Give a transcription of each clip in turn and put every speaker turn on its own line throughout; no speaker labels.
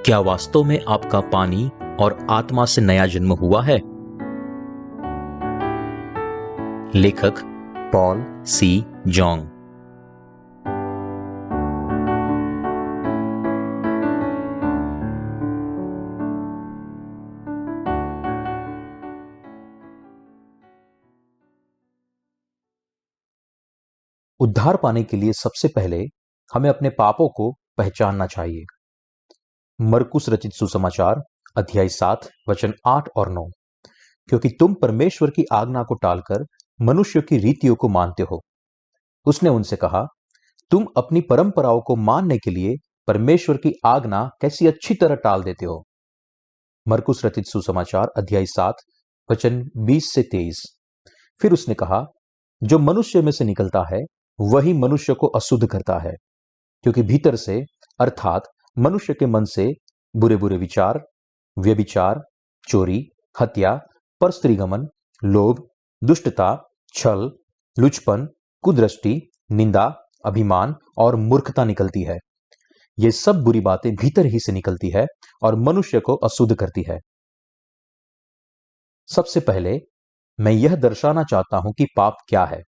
क्या वास्तव में आपका पानी और आत्मा से नया जन्म हुआ है? लेखक पॉल सी जोंग। उद्धार पाने के लिए सबसे पहले हमें अपने पापों को पहचानना चाहिए। मरकुस रचित सुसमाचार अध्याय 7 वचन 8 और 9। क्योंकि तुम परमेश्वर की आज्ञा को टालकर मनुष्य की रीतियों को मानते हो। उसने उनसे कहा, तुम अपनी परंपराओं को मानने के लिए परमेश्वर की आज्ञा कैसी अच्छी तरह टाल देते हो। मरकुस रचित सुसमाचार अध्याय 7 वचन 20 से 23। फिर उसने कहा, जो मनुष्य में से निकलता है वही मनुष्य को अशुद्ध करता है, क्योंकि भीतर से अर्थात मनुष्य के मन से बुरे बुरे विचार, व्यभिचार, चोरी, हत्या, परस्त्रीगमन, लोभ, दुष्टता, छल, लुचपन, कुदृष्टि, निंदा, अभिमान और मूर्खता निकलती है। ये सब बुरी बातें भीतर ही से निकलती है और मनुष्य को अशुद्ध करती है। सबसे पहले मैं यह दर्शाना चाहता हूं कि पाप क्या है।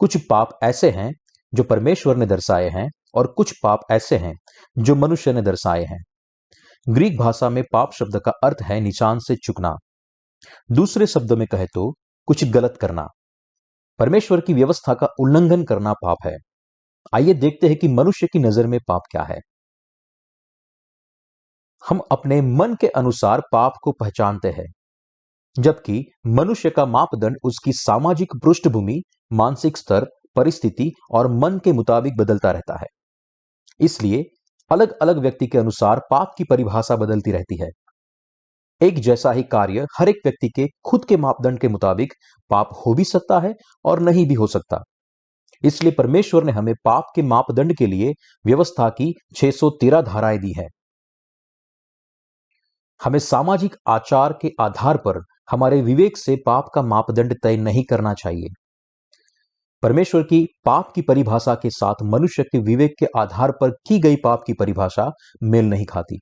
कुछ पाप ऐसे हैं जो परमेश्वर ने दर्शाए हैं और कुछ पाप ऐसे हैं जो मनुष्य ने दर्शाए हैं। ग्रीक भाषा में पाप शब्द का अर्थ है निशान से चूकना। दूसरे शब्दों में कहे तो कुछ गलत करना। परमेश्वर की व्यवस्था का उल्लंघन करना पाप है। आइए देखते हैं कि मनुष्य की नजर में पाप क्या है। हम अपने मन के अनुसार पाप को पहचानते हैं, जबकि मनुष्य का मापदंड उसकी सामाजिक पृष्ठभूमि, मानसिक स्तर, परिस्थिति और मन के मुताबिक बदलता रहता है। इसलिए अलग अलग व्यक्ति के अनुसार पाप की परिभाषा बदलती रहती है। एक जैसा ही कार्य हर एक व्यक्ति के खुद के मापदंड के मुताबिक पाप हो भी सकता है और नहीं भी हो सकता। इसलिए परमेश्वर ने हमें पाप के मापदंड के लिए व्यवस्था की 613 धाराएं दी है। हमें सामाजिक आचार के आधार पर हमारे विवेक से पाप का मापदंड तय नहीं करना चाहिए। परमेश्वर की पाप की परिभाषा के साथ मनुष्य के विवेक के आधार पर की गई पाप की परिभाषा मेल नहीं खाती।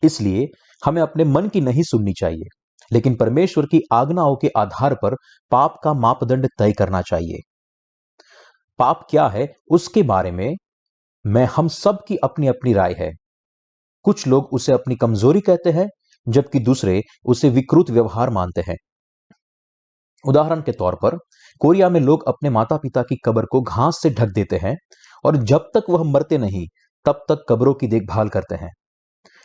इसलिए हमें अपने मन की नहीं सुननी चाहिए, लेकिन परमेश्वर की आज्ञाओं के आधार पर पाप का मापदंड तय करना चाहिए। पाप क्या है उसके बारे में हम सब की अपनी अपनी राय है। कुछ लोग उसे अपनी कमजोरी कहते हैं, जबकि दूसरे उसे विकृत व्यवहार मानते हैं। उदाहरण के तौर पर कोरिया में लोग अपने माता पिता की कब्र को घास से ढक देते हैं और जब तक वह मरते नहीं तब तक कब्रों की देखभाल करते हैं।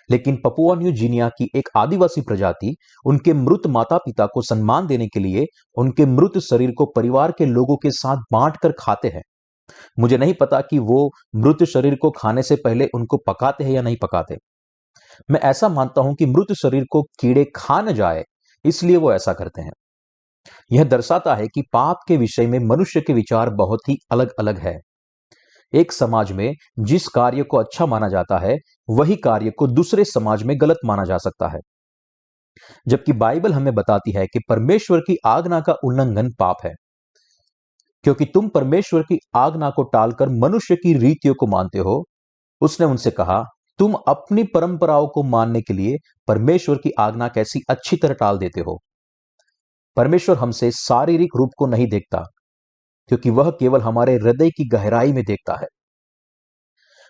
लेकिन पपुआ न्यू गिनिया की एक आदिवासी प्रजाति उनके मृत माता पिता को सम्मान देने के लिए उनके मृत शरीर को परिवार के लोगों के साथ बांटकर खाते हैं। मुझे नहीं पता कि वो मृत शरीर को खाने से पहले उनको पकाते हैं या नहीं पकाते। मैं ऐसा मानता हूं कि मृत शरीर को कीड़े खा न जाए, इसलिए वो ऐसा करते हैं। यह दर्शाता है कि पाप के विषय में मनुष्य के विचार बहुत ही अलग अलग है। एक समाज में जिस कार्य को अच्छा माना जाता है वही कार्य को दूसरे समाज में गलत माना जा सकता है। जबकि बाइबल हमें बताती है कि परमेश्वर की आज्ञा का उल्लंघन पाप है। क्योंकि तुम परमेश्वर की आज्ञा को टालकर मनुष्य की रीतियों को मानते हो, उसने उनसे कहा, तुम अपनी परंपराओं को मानने के लिए परमेश्वर की आज्ञा कैसी अच्छी तरह टाल देते हो। परमेश्वर हमसे शारीरिक रूप को नहीं देखता, क्योंकि वह केवल हमारे हृदय की गहराई में देखता है।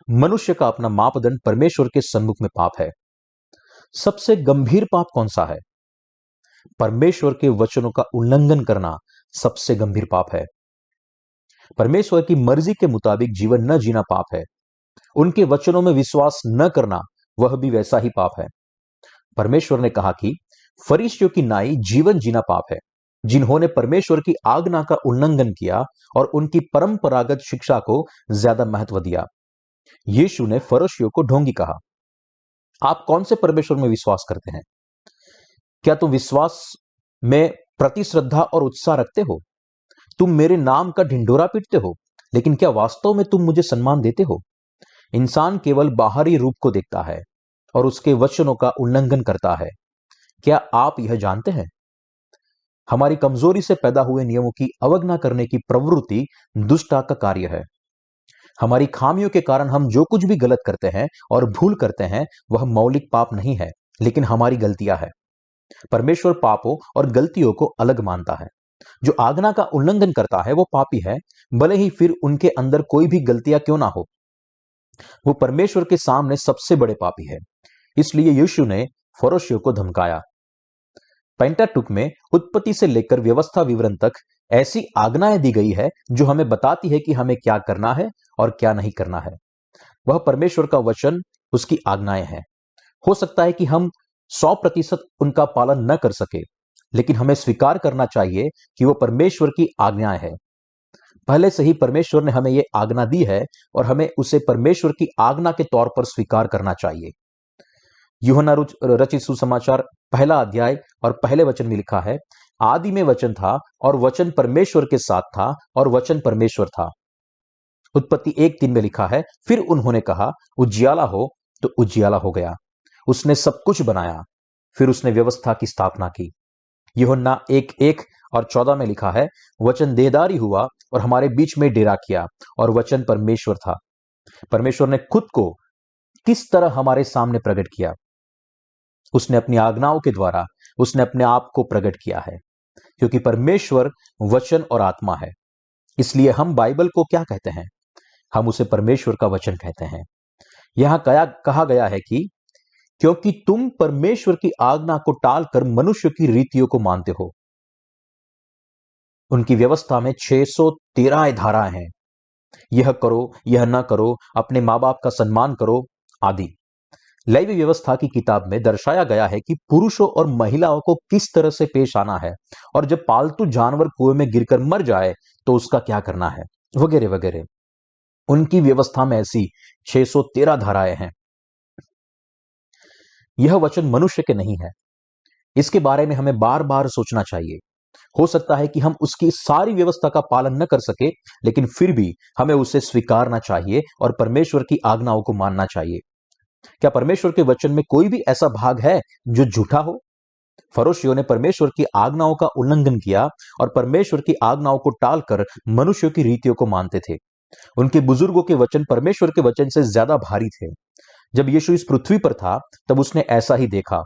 मनुष्य का अपना मापदंड परमेश्वर के सम्मुख में पाप है। सबसे गंभीर पाप कौन सा है? परमेश्वर के वचनों का उल्लंघन करना सबसे गंभीर पाप है। परमेश्वर की मर्जी के मुताबिक जीवन न जीना पाप है। उनके वचनों में विश्वास न करना वह भी वैसा ही पाप है। परमेश्वर ने कहा कि फरीसियों की नाई जीवन जीना पाप है, जिन्होंने परमेश्वर की आज्ञा का उल्लंघन किया और उनकी परंपरागत शिक्षा को ज्यादा महत्व दिया। यीशु ने फरीसियों को ढोंगी कहा। आप कौन से परमेश्वर में विश्वास करते हैं? क्या तुम विश्वास में प्रति श्रद्धा और उत्साह रखते हो? तुम मेरे नाम का ढिंढोरा पीटते हो, लेकिन क्या वास्तव में तुम मुझे सम्मान देते हो? इंसान केवल बाहरी रूप को देखता है और उसके वचनों का उल्लंघन करता है। क्या आप यह जानते हैं? हमारी कमजोरी से पैदा हुए नियमों की अवज्ञा करने की प्रवृत्ति दुष्टता का कार्य है। हमारी खामियों के कारण हम जो कुछ भी गलत करते हैं और भूल करते हैं वह मौलिक पाप नहीं है, लेकिन हमारी गलतियां है। परमेश्वर पापों और गलतियों को अलग मानता है। जो आज्ञा का उल्लंघन करता है वो पापी है, भले ही फिर उनके अंदर कोई भी गलतियां क्यों ना हो। वो परमेश्वर के सामने सबसे बड़े पापी है। इसलिए यीशु ने फरोशियों को धमकाया। पेंटाटुक में उत्पत्ति से लेकर व्यवस्था विवरण तक ऐसी आज्ञाएं दी गई है जो हमें बताती है कि हमें क्या करना है और क्या नहीं करना है। वह परमेश्वर का वचन, उसकी आज्ञाएं हैं। हो सकता है कि हम 100% उनका पालन न कर सके, लेकिन हमें स्वीकार करना चाहिए कि वो परमेश्वर की आज्ञाएं हैं। पहले से ही परमेश्वर ने हमें यह आज्ञा दी है और हमें उसे परमेश्वर की आज्ञा के तौर पर स्वीकार करना चाहिए। यूहन्ना रचित सुसमाचार पहला अध्याय और पहले वचन में लिखा है, आदि में वचन था और वचन परमेश्वर के साथ था और वचन परमेश्वर था। उत्पत्ति 1:3 में लिखा है, फिर उन्होंने कहा उजियाला हो, तो उजियाला हो गया। उसने सब कुछ बनाया, फिर उसने व्यवस्था की स्थापना की। यूहन्ना 1:1 और 14 में लिखा है, वचन देहधारी हुआ और हमारे बीच में डेरा किया और वचन परमेश्वर था। परमेश्वर ने खुद को किस तरह हमारे सामने प्रकट किया? उसने अपनी आज्ञाओं के द्वारा उसने अपने आप को प्रकट किया है, क्योंकि परमेश्वर वचन और आत्मा है। इसलिए हम बाइबल को क्या कहते हैं? हम उसे परमेश्वर का वचन कहते हैं। यहां कहा गया है कि क्योंकि तुम परमेश्वर की आज्ञा को टालकर मनुष्य की रीतियों को मानते हो। उनकी व्यवस्था में 613 धाराएं हैं। यह करो, यह ना करो, अपने मां बाप का सम्मान करो आदि। लेवी व्यवस्था की किताब में दर्शाया गया है कि पुरुषों और महिलाओं को किस तरह से पेश आना है, और जब पालतू जानवर कुएं में गिरकर मर जाए तो उसका क्या करना है, वगैरह वगैरह। उनकी व्यवस्था में ऐसी 613 धाराएं हैं। यह वचन मनुष्य के नहीं है। इसके बारे में हमें बार बार सोचना चाहिए। हो सकता है कि हम उसकी सारी व्यवस्था का पालन न कर सके, लेकिन फिर भी हमें उसे स्वीकारना चाहिए और परमेश्वर की आज्ञाओं को मानना चाहिए। क्या परमेश्वर के वचन में कोई भी ऐसा भाग है जो झूठा हो? फरोशियों ने परमेश्वर की आज्ञाओं का उल्लंघन किया और परमेश्वर की आज्ञाओं को टालकर मनुष्यों की रीतियों को मानते थे। उनके बुजुर्गों के वचन परमेश्वर के वचन से ज्यादा भारी थे। जब यीशु इस पृथ्वी पर था तब उसने ऐसा ही देखा,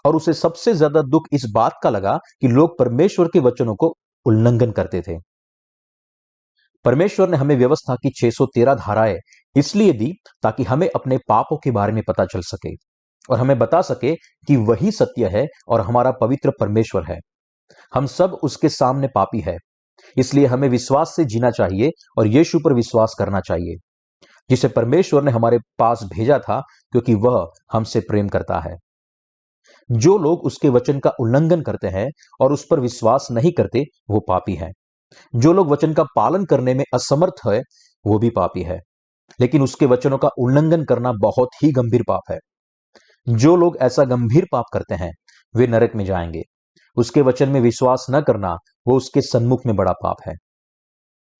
और उसे सबसे ज्यादा दुख इस बात का लगा कि लोग परमेश्वर के वचनों को उल्लंघन करते थे। परमेश्वर ने हमें व्यवस्था की 613 धाराएं इसलिए दी ताकि हमें अपने पापों के बारे में पता चल सके और हमें बता सके कि वही सत्य है और हमारा पवित्र परमेश्वर है। हम सब उसके सामने पापी है, इसलिए हमें विश्वास से जीना चाहिए और यीशु पर विश्वास करना चाहिए, जिसे परमेश्वर ने हमारे पास भेजा था, क्योंकि वह हमसे प्रेम करता है। जो लोग उसके वचन का उल्लंघन करते हैं और उस पर विश्वास नहीं करते, वो पापी है। जो लोग वचन का पालन करने में असमर्थ है, वो भी पापी है। लेकिन उसके वचनों का उल्लंघन करना बहुत ही गंभीर पाप है। जो लोग ऐसा गंभीर पाप करते हैं, वे नरक में जाएंगे। उसके वचन में विश्वास न करना वो उसके सन्मुख में बड़ा पाप है।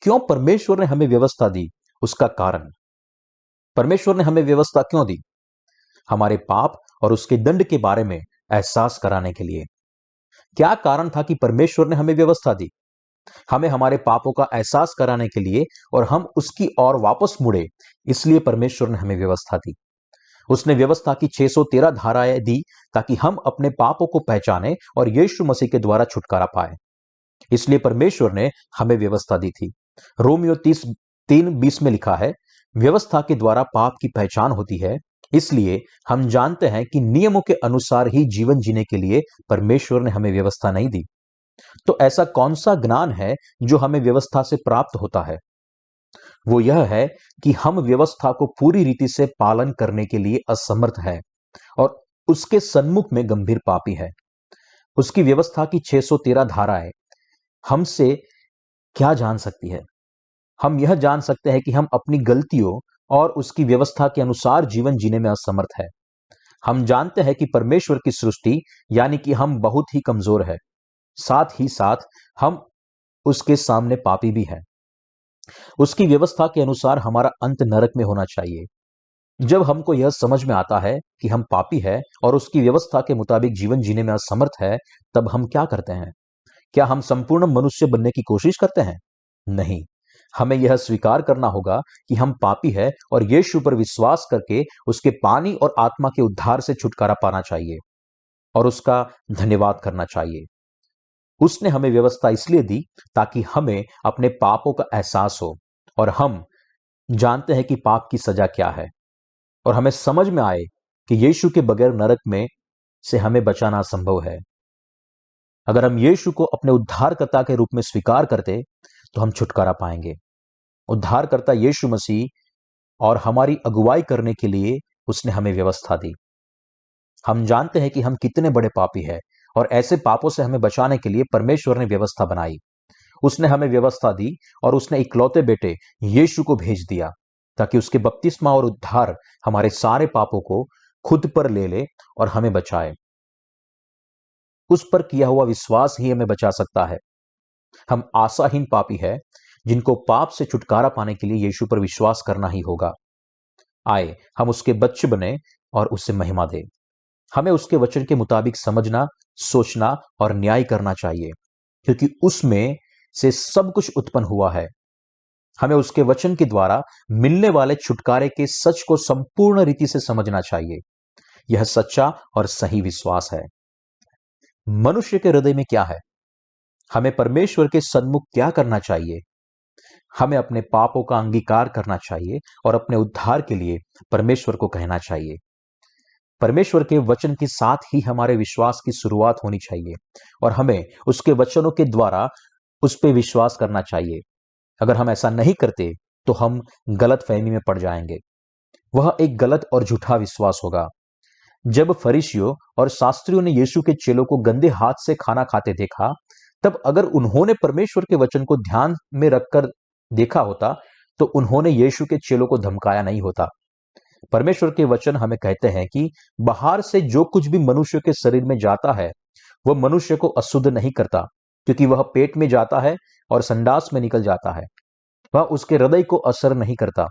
क्यों परमेश्वर ने हमें व्यवस्था दी? उसका कारण। परमेश्वर ने हमें व्यवस्था क्यों दी? हमारे पाप और उसके दंड के बारे में एहसास कराने के लिए। क्या कारण था कि परमेश्वर ने हमें व्यवस्था दी? हमें हमारे पापों का एहसास कराने के लिए और हम उसकी ओर वापस मुड़े, इसलिए परमेश्वर ने हमें व्यवस्था दी। उसने व्यवस्था की 613 धाराएं दी ताकि हम अपने पापों को पहचाने और यीशु मसीह के द्वारा छुटकारा पाए। इसलिए परमेश्वर ने हमें व्यवस्था दी थी। रोमियो 3:20 में लिखा है, व्यवस्था के द्वारा पाप की पहचान होती है, इसलिए हम जानते हैं कि नियमों के अनुसार ही जीवन जीने के लिए परमेश्वर ने हमें व्यवस्था नहीं दी। तो ऐसा कौन सा ज्ञान है जो हमें व्यवस्था से प्राप्त होता है? वो यह है कि हम व्यवस्था को पूरी रीति से पालन करने के लिए असमर्थ है और उसके सन्मुख में गंभीर पापी है। उसकी व्यवस्था की 613 धाराएं हमसे क्या जान सकती है? हम यह जान सकते हैं कि हम अपनी गलतियों और उसकी व्यवस्था के अनुसार जीवन जीने में असमर्थ है। हम जानते हैं कि परमेश्वर की सृष्टि यानी कि हम बहुत ही कमजोर है। साथ ही साथ हम उसके सामने पापी भी हैं। उसकी व्यवस्था के अनुसार हमारा अंत नरक में होना चाहिए। जब हमको यह समझ में आता है कि हम पापी है और उसकी व्यवस्था के मुताबिक जीवन जीने में असमर्थ है, तब हम क्या करते हैं? क्या हम संपूर्ण मनुष्य बनने की कोशिश करते हैं? नहीं, हमें यह स्वीकार करना होगा कि हम पापी हैं और यीशु पर विश्वास करके उसके पानी और आत्मा के उद्धार से छुटकारा पाना चाहिए और उसका धन्यवाद करना चाहिए। उसने हमें व्यवस्था इसलिए दी ताकि हमें अपने पापों का एहसास हो और हम जानते हैं कि पाप की सजा क्या है और हमें समझ में आए कि यीशु के बगैर नरक में से हमें बचाना असंभव है। अगर हम यीशु को अपने उद्धारकर्ता के रूप में स्वीकार करते तो हम छुटकारा पाएंगे। उद्धारकर्ता यीशु मसीह और हमारी अगुवाई करने के लिए उसने हमें व्यवस्था दी। हम जानते हैं कि हम कितने बड़े पापी हैं और ऐसे पापों से हमें बचाने के लिए परमेश्वर ने व्यवस्था बनाई। उसने हमें व्यवस्था दी और उसने इकलौते बेटे यीशु को भेज दिया ताकि उसके बपतिस्मा और उद्धार हमारे सारे पापों को खुद पर ले ले और हमें बचाए। उस पर किया हुआ विश्वास ही हमें बचा सकता है। हम आशाहीन पापी हैं जिनको पाप से छुटकारा पाने के लिए यीशु पर विश्वास करना ही होगा। आए हम उसके बच्चे बने और उससे महिमा दें। हमें उसके वचन के मुताबिक समझना, सोचना और न्याय करना चाहिए क्योंकि उसमें से सब कुछ उत्पन्न हुआ है। हमें उसके वचन के द्वारा मिलने वाले छुटकारे के सच को संपूर्ण रीति से समझना चाहिए। यह सच्चा और सही विश्वास है। मनुष्य के हृदय में क्या है? हमें परमेश्वर के सन्मुख क्या करना चाहिए? हमें अपने पापों का अंगीकार करना चाहिए और अपने उद्धार के लिए परमेश्वर को कहना चाहिए। परमेश्वर के वचन के साथ ही हमारे विश्वास की शुरुआत होनी चाहिए और हमें उसके वचनों के द्वारा उस पर विश्वास करना चाहिए। अगर हम ऐसा नहीं करते तो हम गलत फहमी में पड़ जाएंगे। वह एक गलत और झूठा विश्वास होगा। जब फरीसियों और शास्त्रियों ने यीशु के चेलों को गंदे हाथ से खाना खाते देखा, तब अगर उन्होंने परमेश्वर के वचन को ध्यान में रखकर देखा होता तो उन्होंने यीशु के चेलों को धमकाया नहीं होता। परमेश्वर के वचन हमें कहते हैं कि बाहर से जो कुछ भी मनुष्य के शरीर में जाता है वह मनुष्य को अशुद्ध नहीं करता, क्योंकि वह पेट में जाता है और संडास में निकल जाता है। वह उसके हृदय को असर नहीं करता।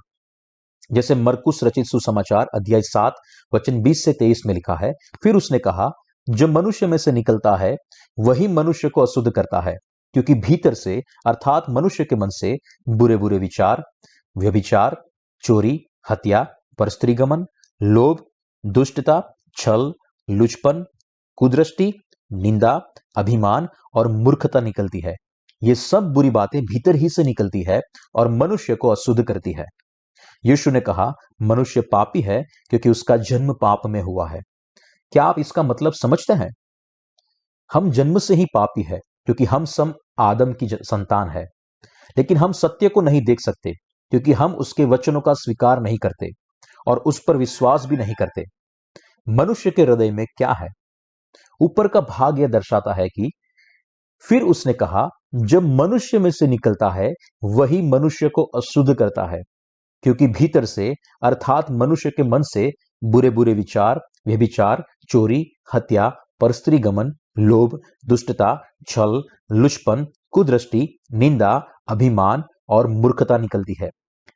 जैसे मरकुस रचित सुसमाचार अध्याय 7 वचन 20 से 23 में लिखा है, फिर उसने कहा, जो मनुष्य में से निकलता है वही मनुष्य को अशुद्ध करता है, क्योंकि भीतर से अर्थात मनुष्य के मन से बुरे बुरे विचार, व्यभिचार, चोरी, हत्या, परस्त्रीगमन, लोभ, दुष्टता, छल, लुचपन, कुदृष्टि, निंदा, अभिमान और मूर्खता निकलती है। ये सब बुरी बातें भीतर ही से निकलती है और मनुष्य को अशुद्ध करती है। यीशु ने कहा, मनुष्य पापी है क्योंकि उसका जन्म पाप में हुआ है। क्या आप इसका मतलब समझते हैं? हम जन्म से ही पापी है क्योंकि हम सब आदम की संतान है, लेकिन हम सत्य को नहीं देख सकते क्योंकि हम उसके वचनों का स्वीकार नहीं करते और उस पर विश्वास भी नहीं करते। मनुष्य के हृदय में क्या है? ऊपर का भाग यह दर्शाता है कि फिर उसने कहा, जब मनुष्य में से निकलता है वही मनुष्य को अशुद्ध करता है, क्योंकि भीतर से अर्थात मनुष्य के मन से बुरे बुरे विचार, व्यभिचार, चोरी, हत्या, परस्त्रीगमन, लोभ, दुष्टता, छल, लुचपन, कुदृष्टि, निंदा, अभिमान और मूर्खता निकलती है।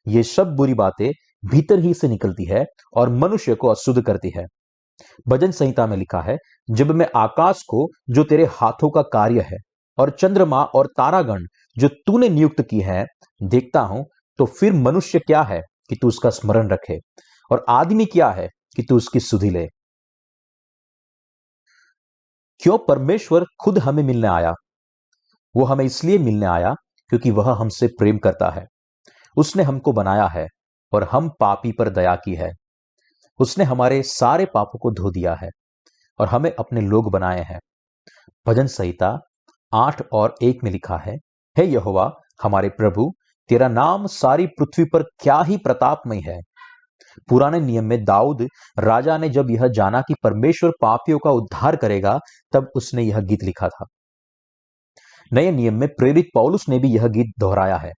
ये सब बुरी बातें भीतर ही से निकलती है और मनुष्य को अशुद्ध करती है। भजन संहिता में लिखा है, जब मैं आकाश को जो तेरे हाथों का कार्य है और चंद्रमा और तारागण जो तूने नियुक्त की है देखता हूं, तो फिर मनुष्य क्या है कि तू उसका स्मरण रखे और आदमी क्या है कि तू उसकी सुधि ले। क्यों परमेश्वर खुद हमें मिलने आया? वो हमें इसलिए मिलने आया क्योंकि वह हमसे प्रेम करता है। उसने हमको बनाया है और हम पापी पर दया की है। उसने हमारे सारे पापों को धो दिया है और हमें अपने लोग बनाए हैं। भजन संहिता 8 और 1 में लिखा है, हे यहोवा हमारे प्रभु, तेरा नाम सारी पृथ्वी पर क्या ही प्रतापमय है। पुराने नियम में दाऊद राजा ने जब यह जाना कि परमेश्वर पापियों का उद्धार करेगा, तब उसने यह गीत लिखा था। नए नियम में प्रेरित पौलुस ने भी यह गीत दोहराया है।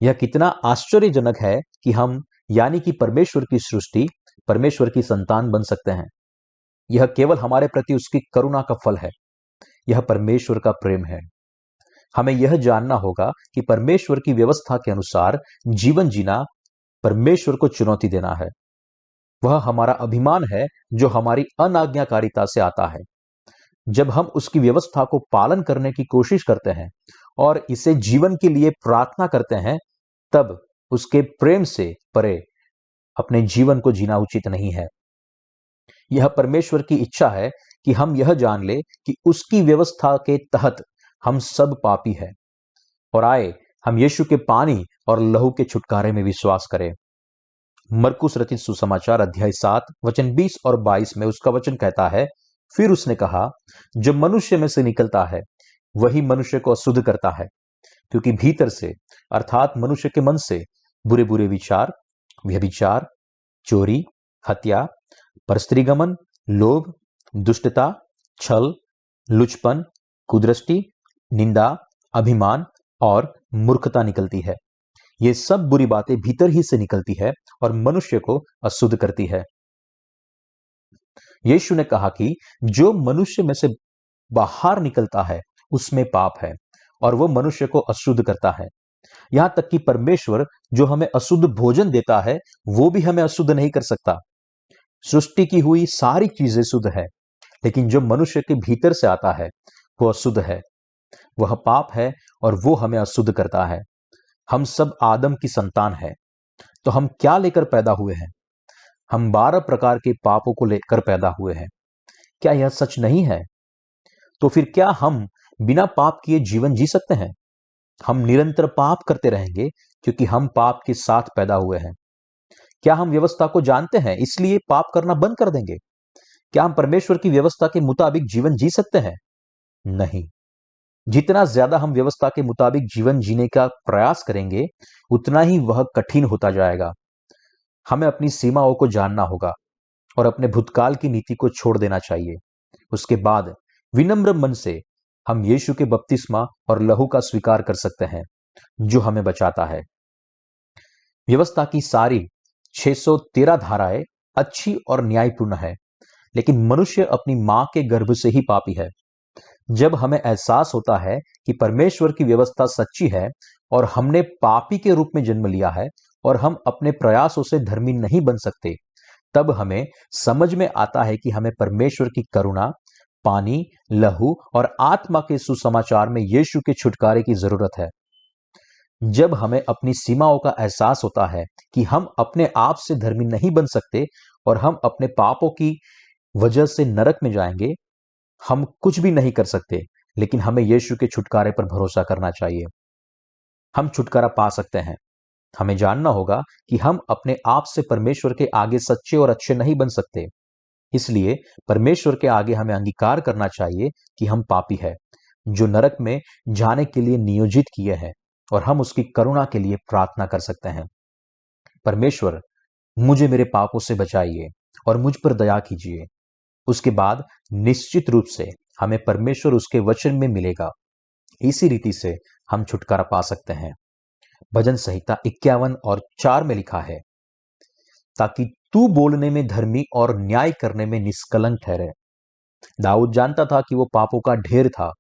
यह कितना आश्चर्यजनक है कि हम यानी कि परमेश्वर की सृष्टि, परमेश्वर की संतान बन सकते हैं। यह केवल हमारे प्रति उसकी करुणा का फल है। यह परमेश्वर का प्रेम है। हमें यह जानना होगा कि परमेश्वर की व्यवस्था के अनुसार जीवन जीना परमेश्वर को चुनौती देना है। वह हमारा अभिमान है जो हमारी अनाज्ञाकारिता से आता है। जब हम उसकी व्यवस्था को पालन करने की कोशिश करते हैं और इसे जीवन के लिए प्रार्थना करते हैं, तब उसके प्रेम से परे अपने जीवन को जीना उचित नहीं है। यह परमेश्वर की इच्छा है कि हम यह जान ले कि उसकी व्यवस्था के तहत हम सब पापी हैं, और आए हम यीशु के पानी और लहू के छुटकारे में विश्वास करें। मरकुस रचित सुसमाचार अध्याय 7 वचन 20 और 22 में उसका वचन कहता है, फिर उसने कहा, जो मनुष्य में से निकलता है वही मनुष्य को अशुद्ध करता है, क्योंकि भीतर से अर्थात मनुष्य के मन से बुरे बुरे विचार, व्यभिचार, चोरी, हत्या, परस्त्रीगमन, लोभ, दुष्टता, छल, लुचपन, कुदृष्टि, निंदा, अभिमान और मूर्खता निकलती है। ये सब बुरी बातें भीतर ही से निकलती है और मनुष्य को अशुद्ध करती है। यीशु ने कहा कि जो मनुष्य में से बाहर निकलता है उसमें पाप है और वो मनुष्य को अशुद्ध करता है। यहां तक कि परमेश्वर जो हमें अशुद्ध भोजन देता है वो भी हमें अशुद्ध नहीं कर सकता। सृष्टि की हुई सारी चीजें शुद्ध है, लेकिन जो मनुष्य के भीतर से आता है वो अशुद्ध है, वह पाप है और वो हमें अशुद्ध करता है। हम सब आदम की संतान है, तो हम क्या लेकर पैदा हुए हैं? हम 12 प्रकार के पापों को लेकर पैदा हुए हैं। क्या यह सच नहीं है? तो फिर क्या हम बिना पाप किए जीवन जी सकते हैं? हम निरंतर पाप करते रहेंगे क्योंकि हम पाप के साथ पैदा हुए हैं। क्या हम व्यवस्था को जानते हैं इसलिए पाप करना बंद कर देंगे? क्या हम परमेश्वर की व्यवस्था के मुताबिक जीवन जी सकते हैं? नहीं। जितना ज्यादा हम व्यवस्था के मुताबिक जीवन जीने का प्रयास करेंगे, उतना ही वह कठिन होता जाएगा। हमें अपनी सीमाओं को जानना होगा और अपने भूतकाल की नीति को छोड़ देना चाहिए। उसके बाद विनम्र मन से हम यीशु के बपतिस्मा और लहू का स्वीकार कर सकते हैं, जो हमें बचाता है। व्यवस्था की सारी 613 धाराएं अच्छी और न्यायपूर्ण है, लेकिन मनुष्य अपनी मां के गर्भ से ही पापी है। जब हमें एहसास होता है कि परमेश्वर की व्यवस्था सच्ची है और हमने पापी के रूप में जन्म लिया है और हम अपने प्रयासों से धर्मी नहीं बन सकते, तब हमें समझ में आता है कि हमें परमेश्वर की करुणा, पानी, लहू और आत्मा के सुसमाचार में यीशु के छुटकारे की जरूरत है। जब हमें अपनी सीमाओं का एहसास होता है कि हम अपने आप से धर्मी नहीं बन सकते और हम अपने पापों की वजह से नरक में जाएंगे, हम कुछ भी नहीं कर सकते, लेकिन हमें यीशु के छुटकारे पर भरोसा करना चाहिए। हम छुटकारा पा सकते हैं। हमें जानना होगा कि हम अपने आप से परमेश्वर के आगे सच्चे और अच्छे नहीं बन सकते। इसलिए परमेश्वर के आगे हमें अंगीकार करना चाहिए कि हम पापी हैं, जो नरक में जाने के लिए नियोजित किए हैं, और हम उसकी करुणा के लिए प्रार्थना कर सकते हैं। परमेश्वर, मुझे मेरे पापों से बचाइए और मुझ पर दया कीजिए। उसके बाद निश्चित रूप से हमें परमेश्वर उसके वचन में मिलेगा। इसी रीति से हम छुटकारा पा सकते हैं। भजन संहिता 51 और 4 में लिखा है, ताकि तू बोलने में धर्मी और न्याय करने में निष्कलंक ठहरे। दाऊद जानता था कि वो पापों का ढेर था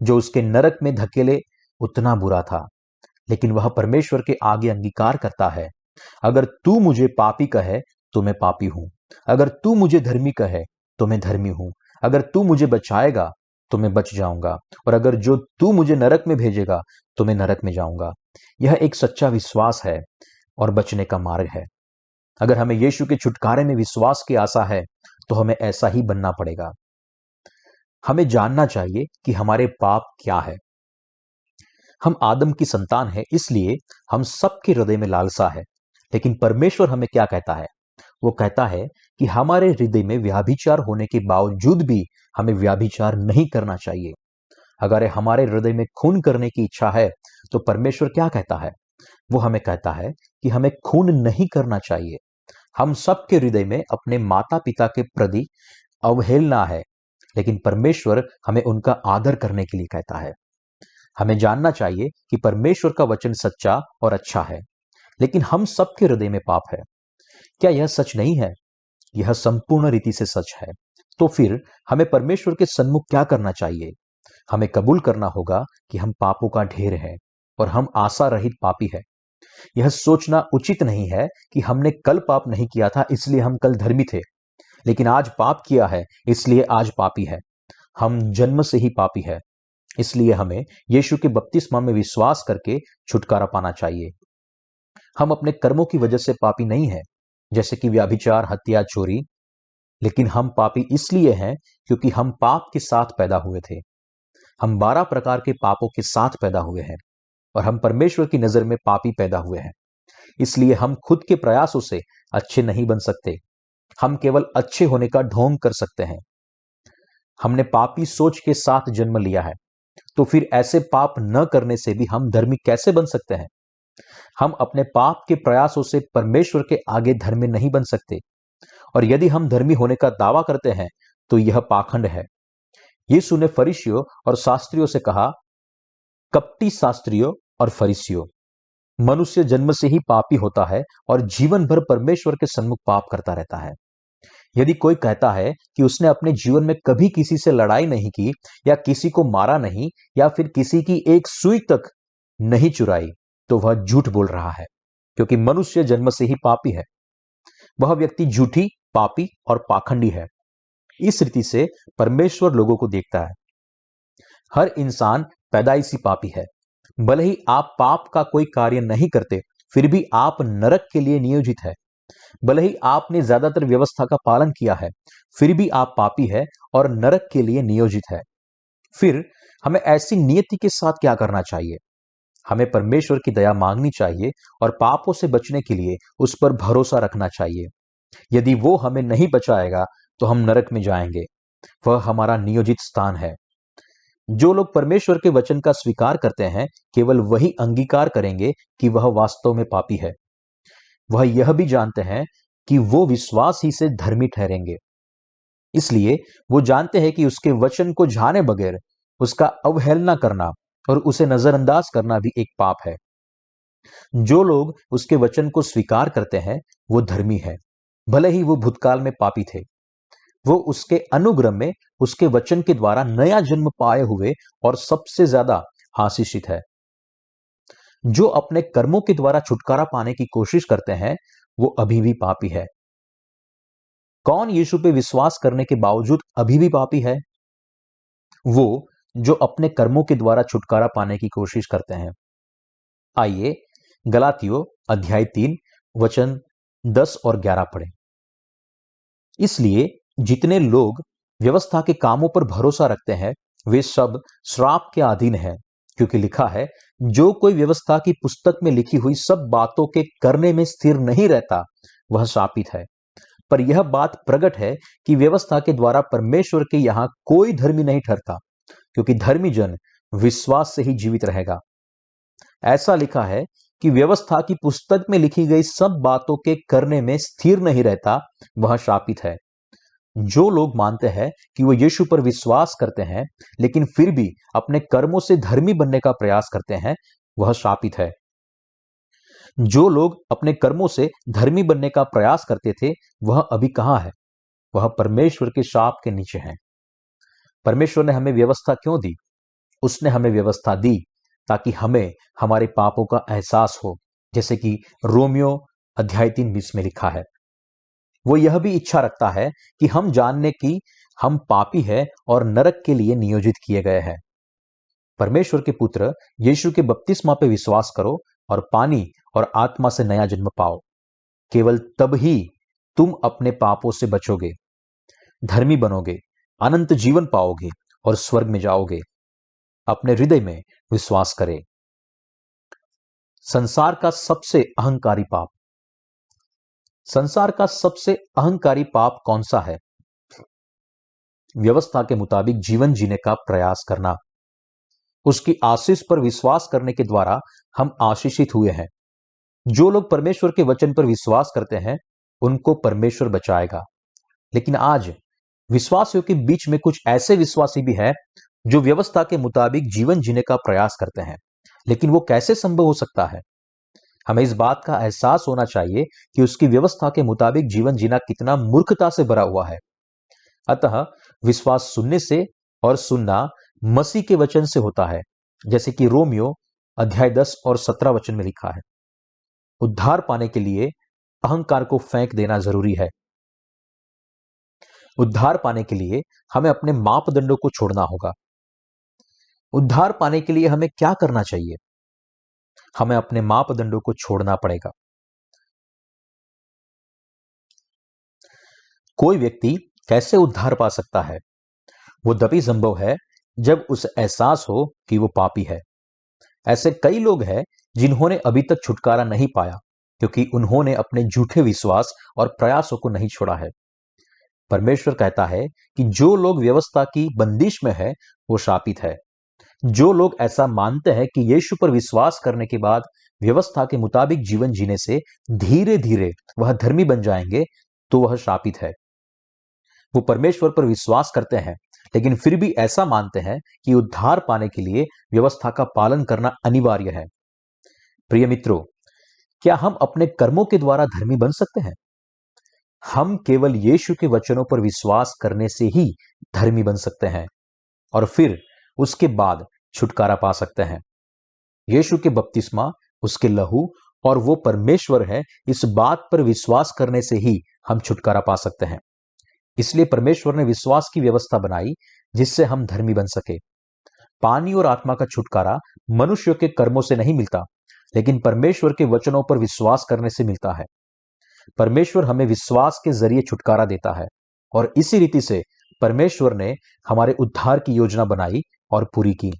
जो उसके नरक में धकेले उतना बुरा था, लेकिन वह परमेश्वर के आगे अंगीकार करता है, अगर तू मुझे पापी कहे तो मैं पापी हूं, अगर तू मुझे धर्मी कहे तो मैं धर्मी हूं, अगर तू मुझे बचाएगा तो मैं बच जाऊंगा, और अगर जो तू मुझे नरक में भेजेगा तो मैं नरक में जाऊंगा। यह एक सच्चा विश्वास है और बचने का मार्ग है। अगर हमें यीशु के छुटकारे में विश्वास की आशा है तो हमें ऐसा ही बनना पड़ेगा। हमें जानना चाहिए कि हमारे पाप क्या है। हम आदम की संतान है, इसलिए हम सबके हृदय में लालसा है। लेकिन परमेश्वर हमें क्या कहता है? वो कहता है कि हमारे हृदय में व्याभिचार होने के बावजूद भी हमें व्याभिचार नहीं करना चाहिए। अगर हमारे हृदय में खून करने की इच्छा है तो परमेश्वर क्या कहता है? वो हमें कहता है कि हमें खून नहीं करना चाहिए। हम सबके हृदय में अपने माता पिता के प्रति अवहेलना है, लेकिन परमेश्वर हमें उनका आदर करने के लिए कहता है। हमें जानना चाहिए कि परमेश्वर का वचन सच्चा और अच्छा है, लेकिन हम सबके हृदय में पाप है। क्या यह सच नहीं है? यह संपूर्ण रीति से सच है। तो फिर हमें परमेश्वर के सन्मुख क्या करना चाहिए? हमें कबूल करना होगा कि हम पापों का ढेर है और हम आशा रहित पापी है। यह सोचना उचित नहीं है कि हमने कल पाप नहीं किया था इसलिए हम कल धर्मी थे, लेकिन आज पाप किया है इसलिए आज पापी है। हम जन्म से ही पापी है। इसलिए हमें यीशु के बपतिस्मा में विश्वास करके छुटकारा पाना चाहिए। हम अपने कर्मों की वजह से पापी नहीं हैं, जैसे कि व्यभिचार, हत्या, चोरी, लेकिन हम पापी इसलिए हैं क्योंकि हम पाप के साथ पैदा हुए थे। हम 12 प्रकार के पापों के साथ पैदा हुए हैं और हम परमेश्वर की नजर में पापी पैदा हुए हैं। इसलिए हम खुद के प्रयासों से अच्छे नहीं बन सकते। हम केवल अच्छे होने का ढोंग कर सकते हैं। हमने पापी सोच के साथ जन्म लिया है, तो फिर ऐसे पाप न करने से भी हम धर्मी कैसे बन सकते हैं? हम अपने पाप के प्रयासों से परमेश्वर के आगे धर्मी नहीं बन सकते, और यदि हम धर्मी होने का दावा करते हैं तो यह पाखंड है। यीशु ने फरीसियों और शास्त्रियों से कहा, कपटी शास्त्रियों और फरीसियों, मनुष्य जन्म से ही पापी होता है और जीवन भर परमेश्वर के सन्मुख पाप करता रहता है। यदि कोई कहता है कि उसने अपने जीवन में कभी किसी से लड़ाई नहीं की, या किसी को मारा नहीं, या फिर किसी की एक सुई तक नहीं चुराई, तो वह झूठ बोल रहा है, क्योंकि मनुष्य जन्म से ही पापी है। वह व्यक्ति झूठी, पापी और पाखंडी है। इस रीति से परमेश्वर लोगों को देखता है। हर इंसान पैदाइशी पापी है। भले ही आप पाप का कोई कार्य नहीं करते, फिर भी आप नरक के लिए नियोजित है। भले ही आपने ज्यादातर व्यवस्था का पालन किया है, फिर भी आप पापी है और नरक के लिए नियोजित है। फिर हमें ऐसी नियति के साथ क्या करना चाहिए? हमें परमेश्वर की दया मांगनी चाहिए और पापों से बचने के लिए उस पर भरोसा रखना चाहिए। यदि वो हमें नहीं बचाएगा तो हम नरक में जाएंगे। वह हमारा नियोजित स्थान है। जो लोग परमेश्वर के वचन का स्वीकार करते हैं, केवल वही अंगीकार करेंगे कि वह वास्तव में पापी है। वह यह भी जानते हैं कि वो विश्वास ही से धर्मी ठहरेंगे। इसलिए वो जानते हैं कि उसके वचन को जाने बगैर उसका अवहेलना करना और उसे नजरअंदाज करना भी एक पाप है। जो लोग उसके वचन को स्वीकार करते हैं, वो धर्मी है, भले ही वो भूतकाल में पापी थे। वो उसके अनुग्रह में उसके वचन के द्वारा नया जन्म पाए हुए और सबसे ज्यादा आशीषित है। जो अपने कर्मों के द्वारा छुटकारा पाने की कोशिश करते हैं, वो अभी भी पापी है। कौन यीशु पे विश्वास करने के बावजूद अभी भी पापी है? वो जो अपने कर्मों के द्वारा छुटकारा पाने की कोशिश करते हैं। आइए गलातियों अध्याय 3 वचन 10 और 11 पढ़ें। इसलिए जितने लोग व्यवस्था के कामों पर भरोसा रखते हैं, वे सब श्राप के अधीन हैं, क्योंकि लिखा है, जो कोई व्यवस्था की पुस्तक में लिखी हुई सब बातों के करने में स्थिर नहीं रहता, वह शापित है। पर यह बात प्रकट है कि व्यवस्था के द्वारा परमेश्वर के यहां कोई धर्मी नहीं ठहरता, क्योंकि धर्मी जन विश्वास से ही जीवित रहेगा। ऐसा लिखा है कि व्यवस्था की पुस्तक में लिखी गई सब बातों के करने में स्थिर नहीं रहता, वह शापित है। जो लोग मानते हैं कि वो यीशु पर विश्वास करते हैं, लेकिन फिर भी अपने कर्मों से धर्मी बनने का प्रयास करते हैं, वह शापित है। जो लोग अपने कर्मों से धर्मी बनने का प्रयास करते थे, वह अभी कहां है? वह परमेश्वर के शाप के नीचे है। परमेश्वर ने हमें व्यवस्था क्यों दी? उसने हमें व्यवस्था दी ताकि हमें हमारे पापों का एहसास हो, जैसे कि रोमियो अध्याय 3:20 में लिखा है। वो यह भी इच्छा रखता है कि हम जानने की हम पापी है और नरक के लिए नियोजित किए गए हैं। परमेश्वर के पुत्र यीशु के बपतिस्मा पे विश्वास करो और पानी और आत्मा से नया जन्म पाओ। केवल तब ही तुम अपने पापों से बचोगे, धर्मी बनोगे, अनंत जीवन पाओगे और स्वर्ग में जाओगे। अपने हृदय में विश्वास करें। संसार का सबसे अहंकारी पाप। संसार का सबसे अहंकारी पाप कौन सा है? व्यवस्था के मुताबिक जीवन जीने का प्रयास करना। उसकी आशीष पर विश्वास करने के द्वारा हम आशीषित हुए हैं। जो लोग परमेश्वर के वचन पर विश्वास करते हैं, उनको परमेश्वर बचाएगा। लेकिन आज विश्वासियों के बीच में कुछ ऐसे विश्वासी भी हैं जो व्यवस्था के मुताबिक जीवन जीने का प्रयास करते हैं। लेकिन वो कैसे संभव हो सकता है? हमें इस बात का एहसास होना चाहिए कि उसकी व्यवस्था के मुताबिक जीवन जीना कितना मूर्खता से भरा हुआ है। अतः विश्वास सुनने से और सुनना मसीह के वचन से होता है, जैसे कि रोमियो अध्याय 10 और 17 वचन में लिखा है। उद्धार पाने के लिए अहंकार को फेंक देना जरूरी है। उद्धार पाने के लिए हमें अपने मापदंडों को छोड़ना होगा। उद्धार पाने के लिए हमें क्या करना चाहिए? हमें अपने मापदंडों को छोड़ना पड़ेगा। कोई व्यक्ति कैसे उद्धार पा सकता है? वो तभी संभव है जब उसे एहसास हो कि वो पापी है। ऐसे कई लोग हैं जिन्होंने अभी तक छुटकारा नहीं पाया क्योंकि उन्होंने अपने झूठे विश्वास और प्रयासों को नहीं छोड़ा है। परमेश्वर कहता है कि जो लोग व्यवस्था की बंदिश में है वो शापित है। जो लोग ऐसा मानते हैं कि यीशु पर विश्वास करने के बाद व्यवस्था के मुताबिक जीवन जीने से धीरे धीरे वह धर्मी बन जाएंगे, तो वह शापित है। वो परमेश्वर पर विश्वास करते हैं लेकिन फिर भी ऐसा मानते हैं कि उद्धार पाने के लिए व्यवस्था का पालन करना अनिवार्य है। प्रिय मित्रों, क्या हम अपने कर्मों के द्वारा धर्मी बन सकते हैं? हम केवल यीशु के वचनों पर विश्वास करने से ही धर्मी बन सकते हैं और फिर उसके बाद छुटकारा पा सकते हैं। यीशु के बपतिस्मा, उसके लहू और वो परमेश्वर है, इस बात पर विश्वास करने से ही हम छुटकारा पा सकते हैं। इसलिए परमेश्वर ने विश्वास की व्यवस्था बनाई जिससे हम धर्मी बन सके। पानी और आत्मा का छुटकारा मनुष्य के कर्मों से नहीं मिलता, लेकिन परमेश्वर के वचनों पर विश्वास करने से मिलता है। परमेश्वर हमें विश्वास के जरिए छुटकारा देता है और इसी रीति से परमेश्वर ने हमारे उद्धार की योजना बनाई और पूरी की।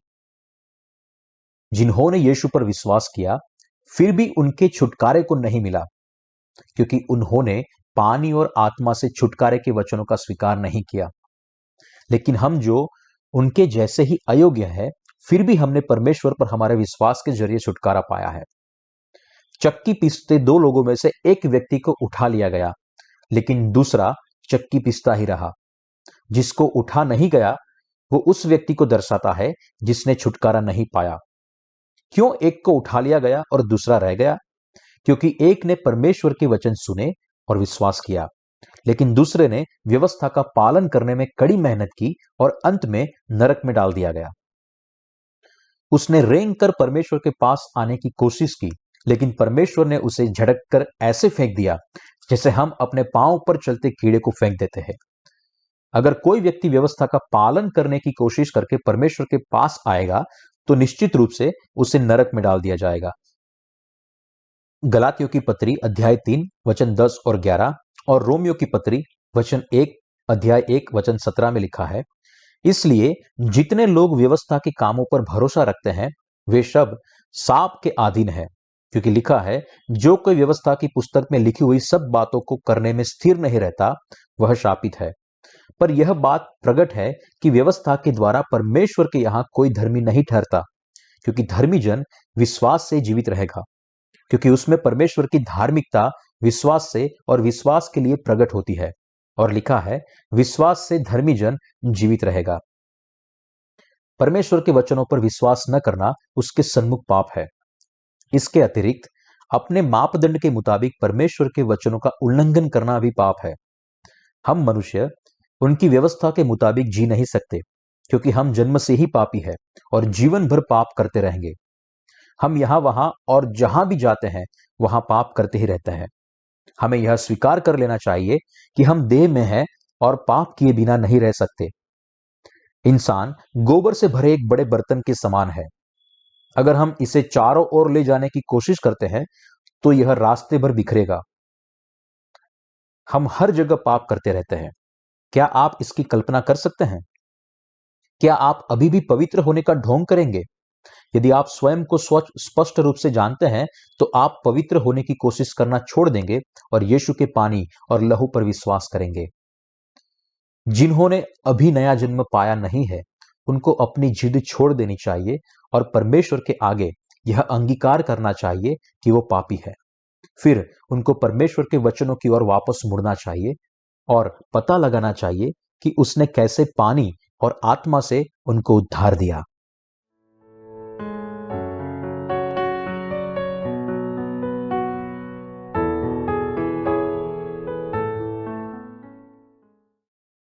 जिन्होंने यीशु पर विश्वास किया फिर भी उनके छुटकारे को नहीं मिला क्योंकि उन्होंने पानी और आत्मा से छुटकारे के वचनों का स्वीकार नहीं किया। लेकिन हम जो उनके जैसे ही अयोग्य है, फिर भी हमने परमेश्वर पर हमारे विश्वास के जरिए छुटकारा पाया है। चक्की पीसते दो लोगों में से एक व्यक्ति को उठा लिया गया, लेकिन दूसरा चक्की पीसता ही रहा। जिसको उठा नहीं गया वो उस व्यक्ति को दर्शाता है जिसने छुटकारा नहीं पाया। क्यों एक को उठा लिया गया और दूसरा रह गया? क्योंकि एक ने परमेश्वर के वचन सुने और विश्वास किया, लेकिन दूसरे ने व्यवस्था का पालन करने में कड़ी मेहनत की और अंत में नरक में डाल दिया गया। उसने रेंग कर परमेश्वर के पास आने की कोशिश की, लेकिन परमेश्वर ने उसे झटक कर ऐसे फेंक दिया जैसे हम अपने पांव पर चलते कीड़े को फेंक देते हैं। अगर कोई व्यक्ति व्यवस्था का पालन करने की कोशिश करके परमेश्वर के पास आएगा तो निश्चित रूप से उसे नरक में डाल दिया जाएगा। गलातियों की पत्री अध्याय 3 वचन 10 और 11 और रोमियो की पत्री वचन 1 अध्याय 1 वचन 17 में लिखा है, इसलिए जितने लोग व्यवस्था के कामों पर भरोसा रखते हैं वे सब साप के अधीन है, क्योंकि लिखा है, जो कोई व्यवस्था की पुस्तक में लिखी हुई सब बातों को करने में स्थिर नहीं रहता वह शापित है। पर यह बात प्रकट है कि व्यवस्था के द्वारा परमेश्वर के यहां कोई धर्मी नहीं ठहरता, क्योंकि धर्मी जन विश्वास से जीवित रहेगा, क्योंकि उसमें परमेश्वर की धार्मिकता विश्वास से और विश्वास के लिए प्रकट होती है। और लिखा है, विश्वास से धर्मी जन जीवित रहेगा। परमेश्वर के वचनों पर विश्वास न करना उसके सन्मुख पाप है। इसके अतिरिक्त अपने मापदंड के मुताबिक परमेश्वर के वचनों का उल्लंघन करना भी पाप है। हम मनुष्य उनकी व्यवस्था के मुताबिक जी नहीं सकते, क्योंकि हम जन्म से ही पापी है और जीवन भर पाप करते रहेंगे। हम यहां वहां और जहां भी जाते हैं वहां पाप करते ही रहते हैं। हमें यह स्वीकार कर लेना चाहिए कि हम देह में हैं और पाप किए बिना नहीं रह सकते। इंसान गोबर से भरे एक बड़े बर्तन के समान है। अगर हम इसे चारों ओर ले जाने की कोशिश करते हैं तो यह रास्ते भर बिखरेगा। हम हर जगह पाप करते रहते हैं। क्या आप इसकी कल्पना कर सकते हैं? क्या आप अभी भी पवित्र होने का ढोंग करेंगे? यदि आप स्वयं को स्पष्ट रूप से जानते हैं तो आप पवित्र होने की कोशिश करना छोड़ देंगे और यीशु के पानी और लहू पर विश्वास करेंगे। जिन्होंने अभी नया जन्म पाया नहीं है उनको अपनी जिद छोड़ देनी चाहिए और परमेश्वर के आगे यह अंगीकार करना चाहिए कि वो पापी है। फिर उनको परमेश्वर के वचनों की ओर वापस मुड़ना चाहिए और पता लगाना चाहिए कि उसने कैसे पानी और आत्मा से उनको उद्धार दिया।